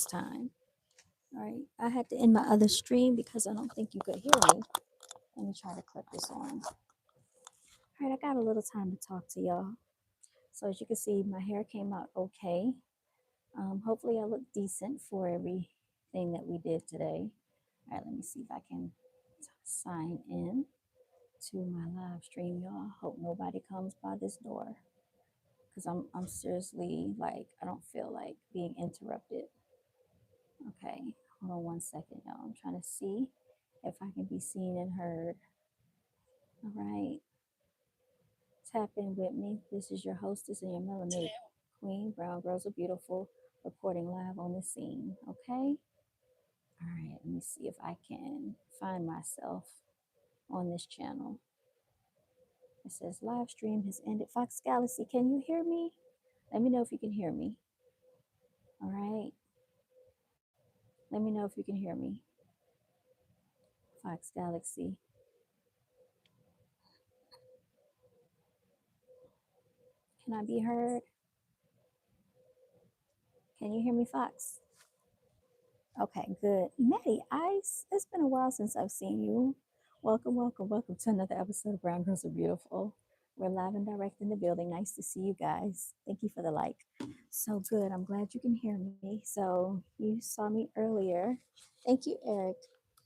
time. All right. I had to end my other stream because I don't think you could hear me. Let me try to clip this on. All right, I got a little time to talk to y'all. So as you can see, my hair came out okay. Hopefully I look decent for everything that we did today. All right, let me see if I can sign in to my live stream, y'all. Hope nobody comes by this door because I'm seriously like I don't feel like being interrupted. Okay, hold on one second, y'all. I'm trying to see if I can be seen and heard. All right, tap in with me. This is your hostess and your melanated queen, Brown Girls Are Beautiful, reporting live on the scene. Okay. All right, let me see if I can find myself on this channel. It says live stream has ended. Fox Galaxy, can you hear me? Let me know if you can hear me. All right. Let me know if you can hear me. Fox Galaxy. Can I be heard? Can you hear me, Fox? Okay, good. Maddie Ice, it's been a while since I've seen you. Welcome, welcome, welcome to another episode of Brown Girls Are Beautiful. We're live and direct in the building. Nice to see you guys. Thank you for the like. So good. I'm glad you can hear me. So you saw me earlier. Thank you, Eric.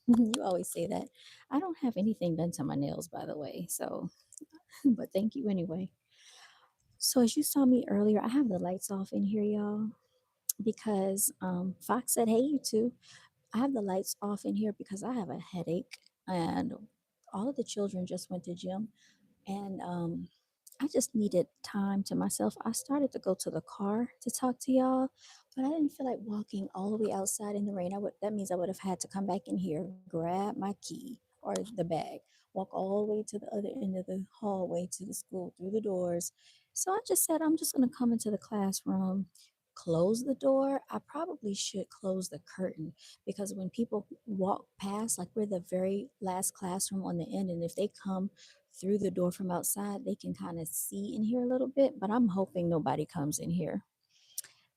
You always say that. I don't have anything done to my nails, by the way. So, but thank you anyway. So as you saw me earlier, I have the lights off in here, y'all, because Fox said, "Hey, you two." I have the lights off in here because I have a headache, and all of the children just went to gym, and I just needed time to myself. I started to go to the car to talk to y'all, but I didn't feel like walking all the way outside in the rain. That means I would have had to come back in here, grab my key or the bag, walk all the way to the other end of the hallway to the school through the doors. So I just said I'm just gonna come into the classroom, close the door. I probably should close the curtain because when people walk past, like we're the very last classroom on the end, and if they come through the door from outside, they can kind of see in here a little bit, but I'm hoping nobody comes in here.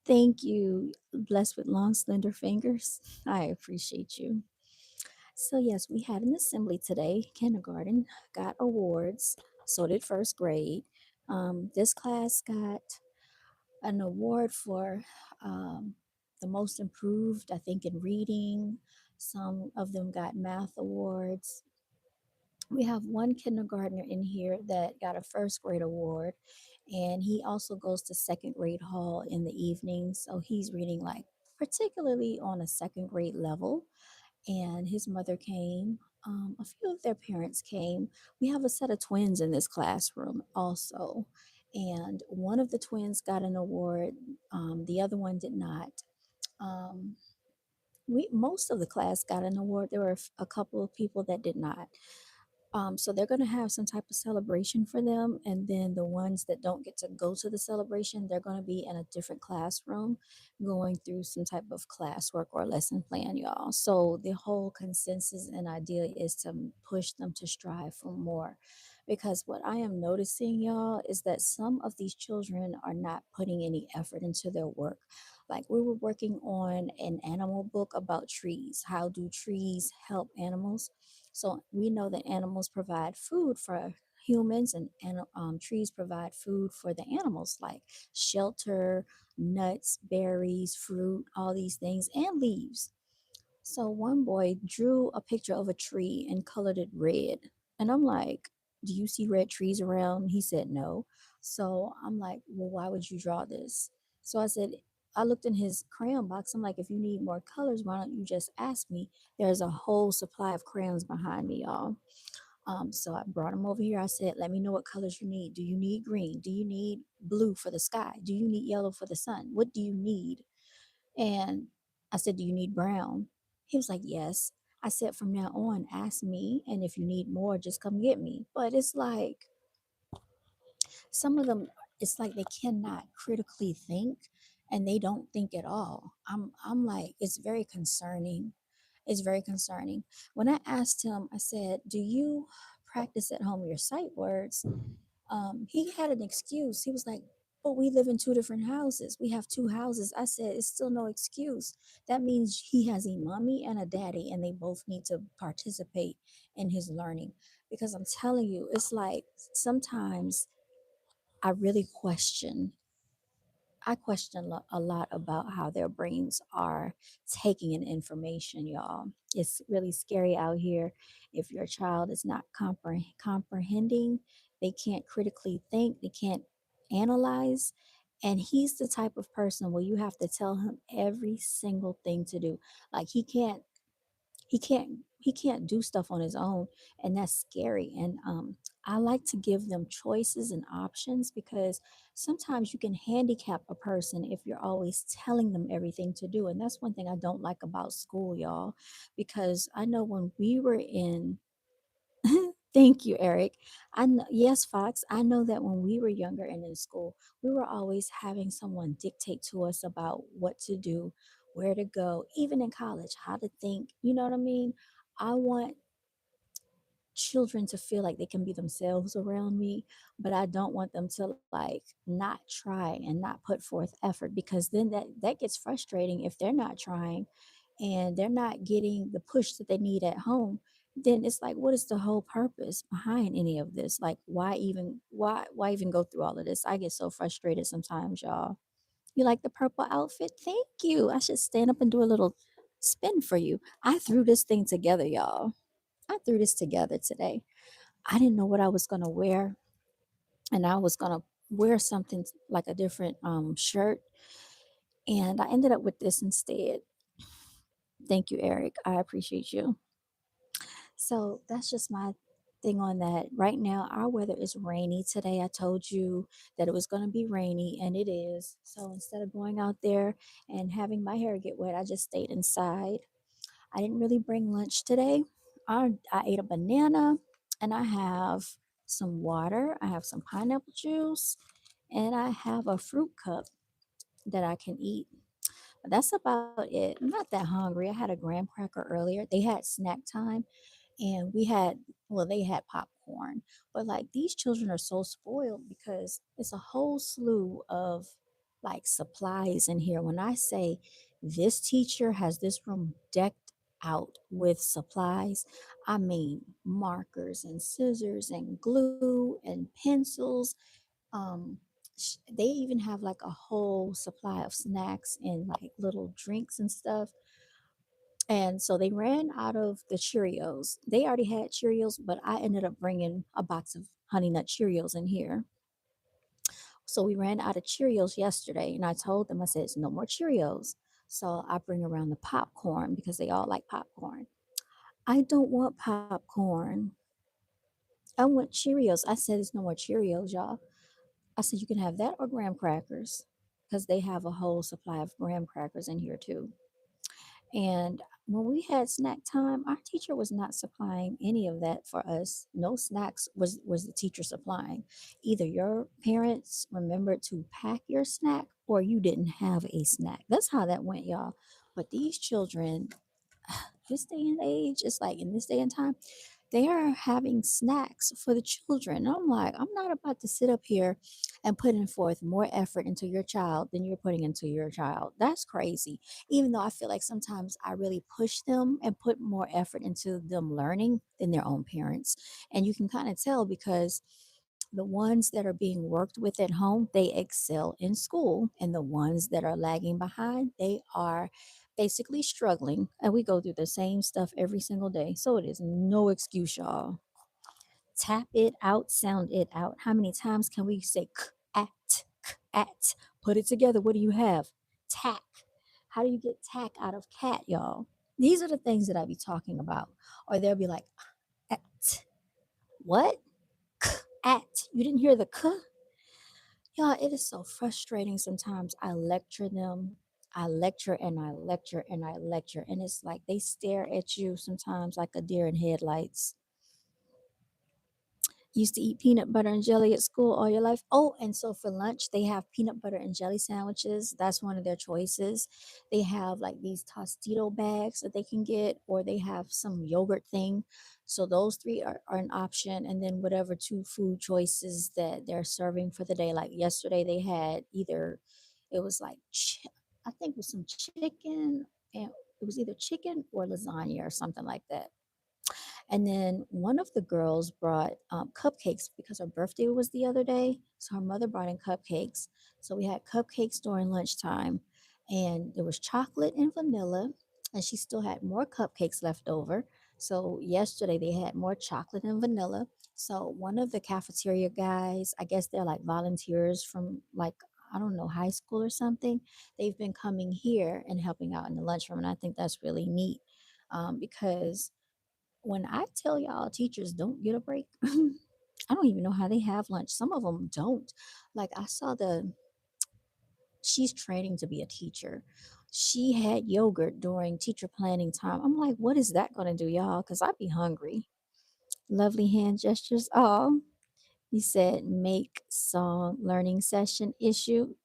Thank you, blessed with long, slender fingers. I appreciate you. So, yes, we had an assembly today. Kindergarten got awards, so did first grade. This class got an award for the most improved, I think, in reading. Some of them got math awards. We have one kindergartner in here that got a first grade award, and he also goes to second grade hall in the evening. So he's reading like particularly on a second grade level. And his mother came. A few of their parents came. We have a set of twins in this classroom also. And one of the twins got an award, the other one did not. Um, most of the class got an award. There were a couple of people that did not. So they're going to have some type of celebration for them. And then the ones that don't get to go to the celebration, they're going to be in a different classroom going through some type of classwork or lesson plan, y'all. So the whole consensus and idea is to push them to strive for more. Because what I am noticing, y'all, is that some of these children are not putting any effort into their work. Like we were working on an animal book about trees. How do trees help animals? So we know that animals provide food for humans, and trees provide food for the animals, like shelter, nuts, berries, fruit, all these things, and leaves. So one boy drew a picture of a tree and colored it red. And I'm like, "Do you see red trees around?" He said, "No." So I'm like, "Well, why would you draw this?" So I said, I looked in his crayon box. I'm like, "If you need more colors, why don't you just ask me?" There's a whole supply of crayons behind me, y'all. So I brought him over here. I said, "Let me know what colors you need. Do you need green? Do you need blue for the sky? Do you need yellow for the sun? What do you need?" And I said, "Do you need brown?" He was like, "Yes." I said, "From now on, ask me. And if you need more, just come get me." But it's like some of them, it's like they cannot critically think and they don't think at all. I'm like, it's very concerning. It's very concerning. When I asked him, I said, "Do you practice at home your sight words?" He had an excuse. He was like, but we live in two different houses. We have two houses. I said, it's still no excuse. That means he has a mommy and a daddy, and they both need to participate in his learning. Because I'm telling you, it's like sometimes I really question. I question a lot about how their brains are taking in information, y'all. It's really scary out here. If your child is not comprehending, they can't critically think, they can't analyze. And he's the type of person where you have to tell him every single thing to do. Like he can't do stuff on his own, and that's scary. And I like to give them choices and options, because sometimes you can handicap a person if you're always telling them everything to do. And that's one thing I don't like about school, y'all, because I know when we were in thank you, Eric. I know, yes, Fox, I know that when we were younger and in school, we were always having someone dictate to us about what to do, where to go, even in college, how to think. You know what I mean? I want children to feel like they can be themselves around me, but I don't want them to like not try and not put forth effort, because then that gets frustrating if they're not trying and they're not getting the push that they need at home. Then it's like, what is the whole purpose behind any of this? Like, why even go through all of this? I get so frustrated sometimes, y'all. You like the purple outfit? Thank you. I should stand up and do a little spin for you. I threw this thing together, y'all. I threw this together today. I didn't know what I was gonna wear, and I was gonna wear something like a different shirt, and I ended up with this instead. Thank you, Eric. I appreciate you. So that's just my thing on that. Right now, our weather is rainy today. I told you that it was going to be rainy, and it is. So instead of going out there and having my hair get wet, I just stayed inside. I didn't really bring lunch today. I ate a banana, and I have some water. I have some pineapple juice, and I have a fruit cup that I can eat. But that's about it. I'm not that hungry. I had a graham cracker earlier. They had snack time, and they had popcorn. But like, these children are so spoiled because it's a whole slew of like supplies in here. When I say this teacher has this room decked out with supplies, I mean markers and scissors and glue and pencils. um they even have like a whole supply of snacks and like little drinks and stuff. And so they ran out of the Cheerios. They already had Cheerios, but I ended up bringing a box of Honey Nut Cheerios in here. So we ran out of Cheerios yesterday, and I told them, I said, "It's no more Cheerios." So I bring around the popcorn because they all like popcorn. I don't want popcorn. I want Cheerios. I said, "It's no more Cheerios, y'all." I said, "You can have that or graham crackers," because they have a whole supply of graham crackers in here too. And when we had snack time, our teacher was not supplying any of that for us. No snacks was the teacher supplying. Either your parents remembered to pack your snack or you didn't have a snack. That's how that went, y'all. But these children, this day and age, it's like in this day and time, they are having snacks for the children. And I'm like, I'm not about to sit up here and putting forth more effort into your child than you're putting into your child. That's crazy. Even though I feel like sometimes I really push them and put more effort into them learning than their own parents. And you can kind of tell because the ones that are being worked with at home, they excel in school. And the ones that are lagging behind, they are basically struggling. And we go through the same stuff every single day. So it is no excuse, y'all. Tap it out, sound it out. How many times can we say k at? Put it together. What do you have? Tack. How do you get tack out of cat, y'all? These are the things that I be talking about. Or they'll be like, at. What? At. You didn't hear the k? Y'all, it is so frustrating sometimes. I lecture them. I lecture and I lecture and I lecture. And it's like they stare at you sometimes like a deer in headlights. Used to eat peanut butter and jelly at school all your life. Oh, and so for lunch, they have peanut butter and jelly sandwiches. That's one of their choices. They have like these Tostito bags that they can get, or they have some yogurt thing. So those three are an option. And then whatever two food choices that they're serving for the day. Like yesterday, they had either, it was like, I think it was some chicken, and it was either chicken or lasagna or something like that. And then one of the girls brought cupcakes because her birthday was the other day. So her mother brought in cupcakes. So we had cupcakes during lunchtime, and there was chocolate and vanilla. And she still had more cupcakes left over. So yesterday they had more chocolate and vanilla. So one of the cafeteria guys, I guess they're like volunteers from like, I don't know, high school or something. They've been coming here and helping out in the lunchroom. And I think that's really neat because when I tell y'all teachers don't get a break, I don't even know how they have lunch. Some of them don't. Like I saw she's training to be a teacher. She had yogurt during teacher planning time. I'm like, what is that going to do, y'all? Because I'd be hungry. Lovely hand gestures. Oh, he said, make song learning session issue.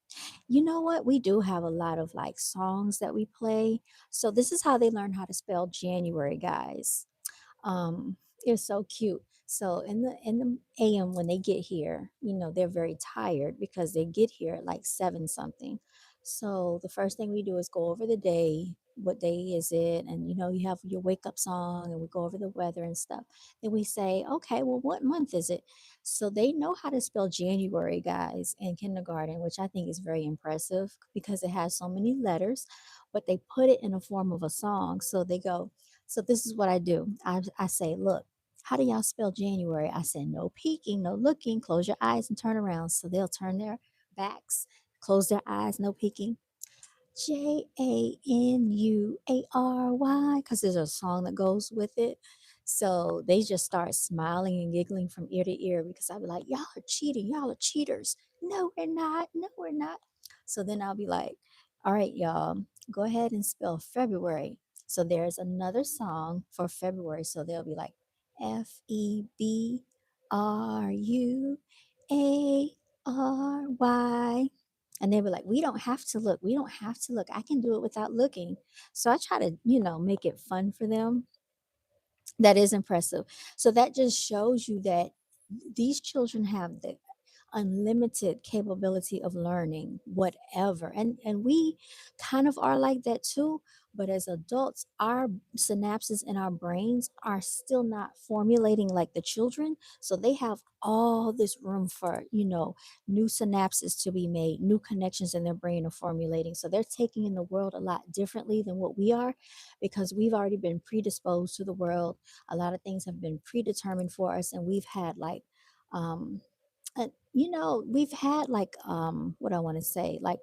You know what? We do have a lot of like songs that we play. So this is how they learn how to spell January, guys. It was so cute. So in the AM when they get here, they're very tired because they get here at like 7 something. So the first thing we do is go over the day. What day is it? And you have your wake up song, and we go over the weather and stuff. Then we say, okay, well, what month is it? So they know how to spell January, guys, in kindergarten, which I think is very impressive because it has so many letters, but they put it in a form of a song. So they go, so this is what I do. I say, look, how do y'all spell January? I said, no peeking, no looking, close your eyes and turn around. So they'll turn their backs, close their eyes, no peeking. January, because there's a song that goes with it. So they just start smiling and giggling from ear to ear because I'll be like, y'all are cheating. Y'all are cheaters. No, we're not. No, we're not. So then I'll be like, all right, y'all, go ahead and spell February. So there's another song for February. So they'll be like, February. And they were like, we don't have to look. We don't have to look. I can do it without looking. So I try to, make it fun for them. That is impressive. So that just shows you that these children have the unlimited capability of learning whatever, and we kind of are like that too, but as adults our synapses in our brains are still not formulating like the children, so they have all this room for new synapses to be made, new connections in their brain are formulating, so they're taking in the world a lot differently than what we are because we've already been predisposed to the world. A lot of things have been predetermined for us, and we've had like um we've had like what I want to say, like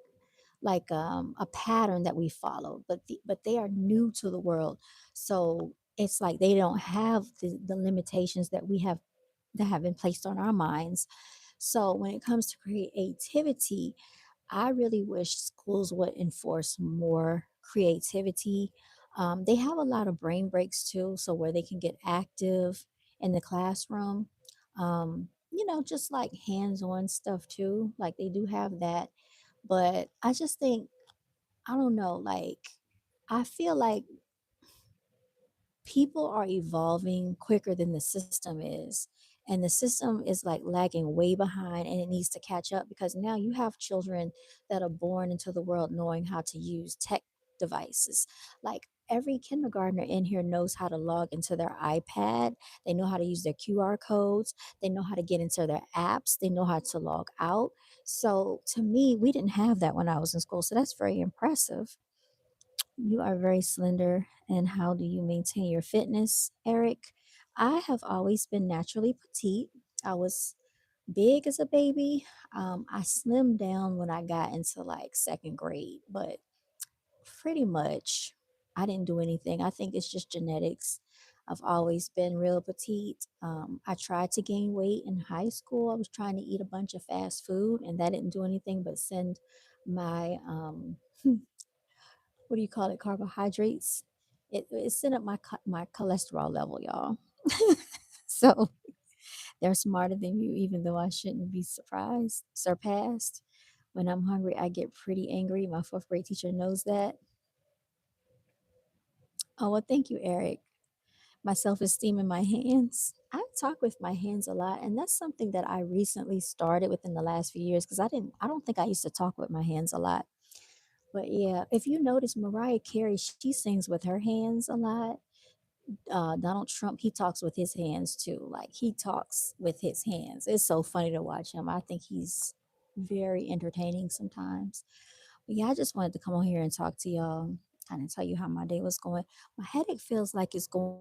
a pattern that we follow, but they are new to the world. So it's like they don't have the limitations that we have that have been placed on our minds. So when it comes to creativity, I really wish schools would enforce more creativity. They have a lot of brain breaks too, so where they can get active in the classroom. Just like hands on stuff too. Like they do have that. But I just think, I don't know, like, I feel like people are evolving quicker than the system is, and the system is like lagging way behind, and it needs to catch up because now you have children that are born into the world knowing how to use tech devices. Like every kindergartner in here knows how to log into their iPad, they know how to use their QR codes, they know how to get into their apps, they know how to log out. So to me, we didn't have that when I was in school, so that's very impressive. You are very slender. And how do you maintain your fitness, Eric? I have always been naturally petite. I was big as a baby. I slimmed down when I got into like second grade, but pretty much I didn't do anything. I think it's just genetics. I've always been real petite. I tried to gain weight in high school. I was trying to eat a bunch of fast food, and that didn't do anything but send my what do you call it, carbohydrates. It sent up my cholesterol level, y'all. So They're smarter than you, even though I shouldn't be surpassed. When I'm hungry, I get pretty angry. My fourth grade teacher knows that. Oh, well, thank you, Eric. My self esteem in my hands. I talk with my hands a lot, and that's something that I recently started within the last few years because I don't think I used to talk with my hands a lot. But yeah, if you notice, Mariah Carey, she sings with her hands a lot. Donald Trump, he talks with his hands too. Like he talks with his hands. It's so funny to watch him. I think he's very entertaining sometimes. But yeah, I just wanted to come on here and talk to y'all, kind of tell you how my day was going. My headache feels like it's going